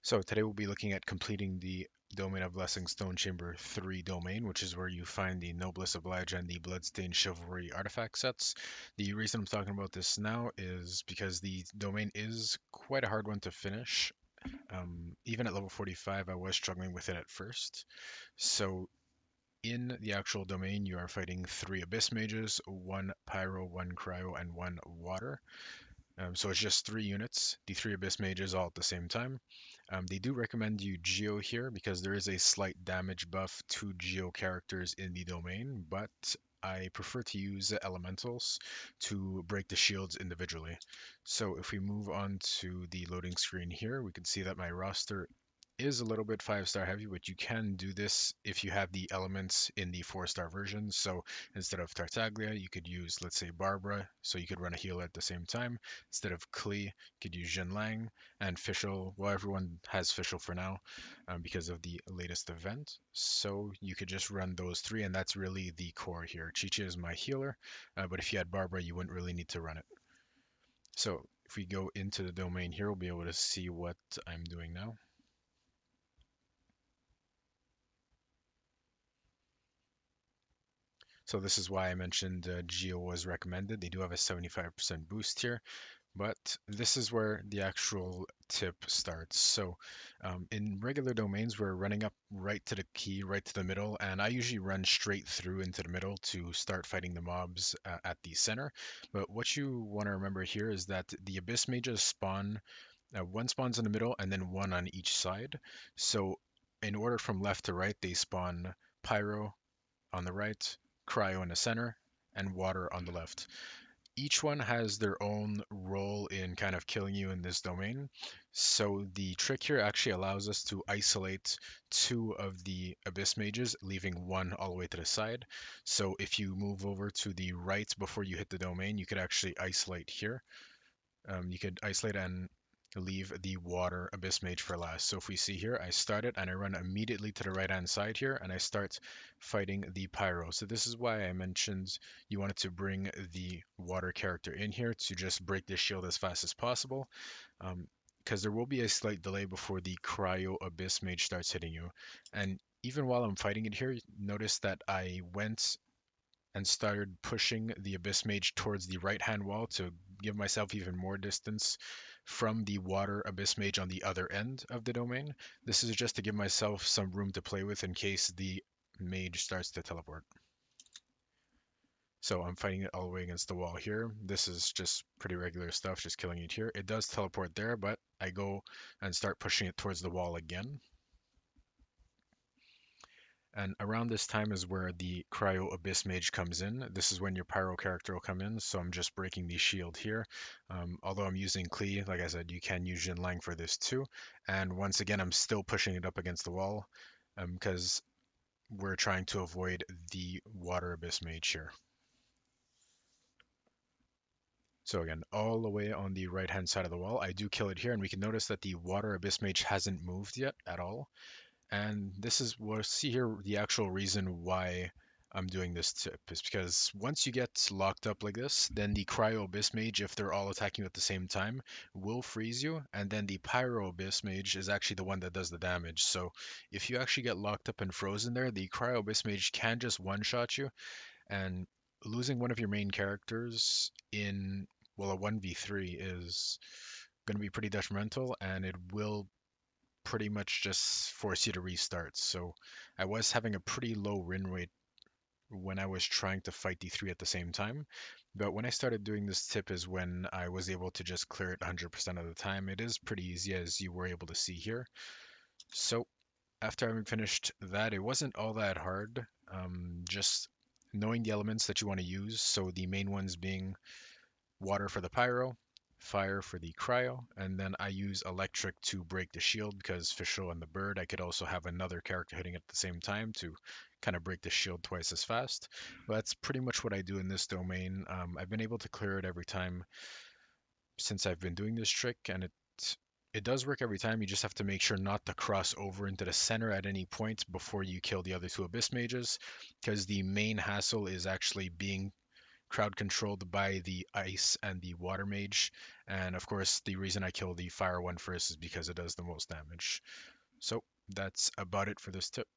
So today we'll be looking at completing the Domain of Blessing Stone Chamber 3 domain, which is where you find the Noblesse Oblige and the Bloodstained Chivalry artifact sets. The reason I'm talking about this now is because the domain is quite a hard one to finish. Even at level 45, I was struggling with it at first. So in the actual domain, you are fighting 3 Abyss Mages, 1 Pyro, 1 Cryo, and 1 Water. So it's just 3 units, the 3 Abyss Mages all at the same time. They do recommend you Geo here because there is a slight damage buff to Geo characters in the domain, but I prefer to use Elementals to break the shields individually. So if we move on to the loading screen here, we can see that my roster is a little bit 5-star heavy, but you can do this if you have the elements in the 4-star version. So instead of Tartaglia, you could use, let's say, Barbara, so you could run a healer at the same time. Instead of Klee, you could use Jin Lang and Fischl. Well, everyone has Fischl for now because of the latest event. So you could just run those 3, and that's really the core here. Chichi is my healer, but if you had Barbara, you wouldn't really need to run it. So if we go into the domain here, we'll be able to see what I'm doing now. So this is why I mentioned Geo was recommended. They do have a 75% boost here, but this is where the actual tip starts. So in regular domains, we're running up right to the key, right to the middle, and I usually run straight through into the middle to start fighting the mobs at the center. But what you want to remember here is that the Abyss Mages spawn, one spawns in the middle and then one on each side. So in order from left to right, they spawn Pyro on the right, Cryo in the center, and Water on the left. Each one has their own role in kind of killing you in this domain. So the trick here actually allows us to isolate 2 of the Abyss Mages, leaving 1 all the way to the side. So if you move over to the right before you hit the domain, you could actually isolate here. You could isolate and leave the Water Abyss Mage for last. So if we see here, I start it and I run immediately to the right hand side here and I start fighting the Pyro. So this is why I mentioned you wanted to bring the Water character in here to just break the shield as fast as possible. Because there will be a slight delay before the Cryo Abyss Mage starts hitting you. And even while I'm fighting it here, notice that I went and started pushing the Abyss Mage towards the right hand wall to give myself even more distance from the Water Abyss Mage on the other end of the domain. This is just to give myself some room to play with in case the mage starts to teleport. So I'm fighting it all the way against the wall here. This is just pretty regular stuff, just killing it here. It does teleport there, but I go and start pushing it towards the wall again. And around this time is where the Cryo Abyss Mage comes in. This is when your Pyro character will come in, so I'm just breaking the shield here. Although I'm using Klee, like I said, you can use Jin Lang for this too. And once again, I'm still pushing it up against the wall because we're trying to avoid the Water Abyss Mage here. So again, all the way on the right-hand side of the wall, I do kill it here, and we can notice that the Water Abyss Mage hasn't moved yet at all. And this is, we'll see here the actual reason why I'm doing this tip is because once you get locked up like this, then the Cryo Abyss Mage, if they're all attacking you at the same time, will freeze you, and then the Pyro Abyss Mage is actually the one that does the damage. So if you actually get locked up and frozen there, the Cryo Abyss Mage can just one-shot you, and losing one of your main characters in, well, a 1v3 is going to be pretty detrimental, and it will pretty much just force you to restart. So I was having a pretty low win rate when I was trying to fight D3 at the same time. But when I started doing this tip is when I was able to just clear it 100% of the time. It is pretty easy as you were able to see here. So after having finished that, it wasn't all that hard. Just knowing the elements that you want to use. So the main ones being water for the pyro, fire for the cryo, and then I use electric to break the shield because Fischl and the bird, I could also have another character hitting at the same time to kind of break the shield twice as fast. But that's pretty much what I do in this domain. I've been able to clear it every time since I've been doing this trick, and it does work every time. You just have to make sure not to cross over into the center at any point before you kill the other 2 Abyss Mages, because the main hassle is actually being crowd controlled by the ice and the water mage. And of course, the reason I kill the fire one first is because it does the most damage. So that's about it for this tip.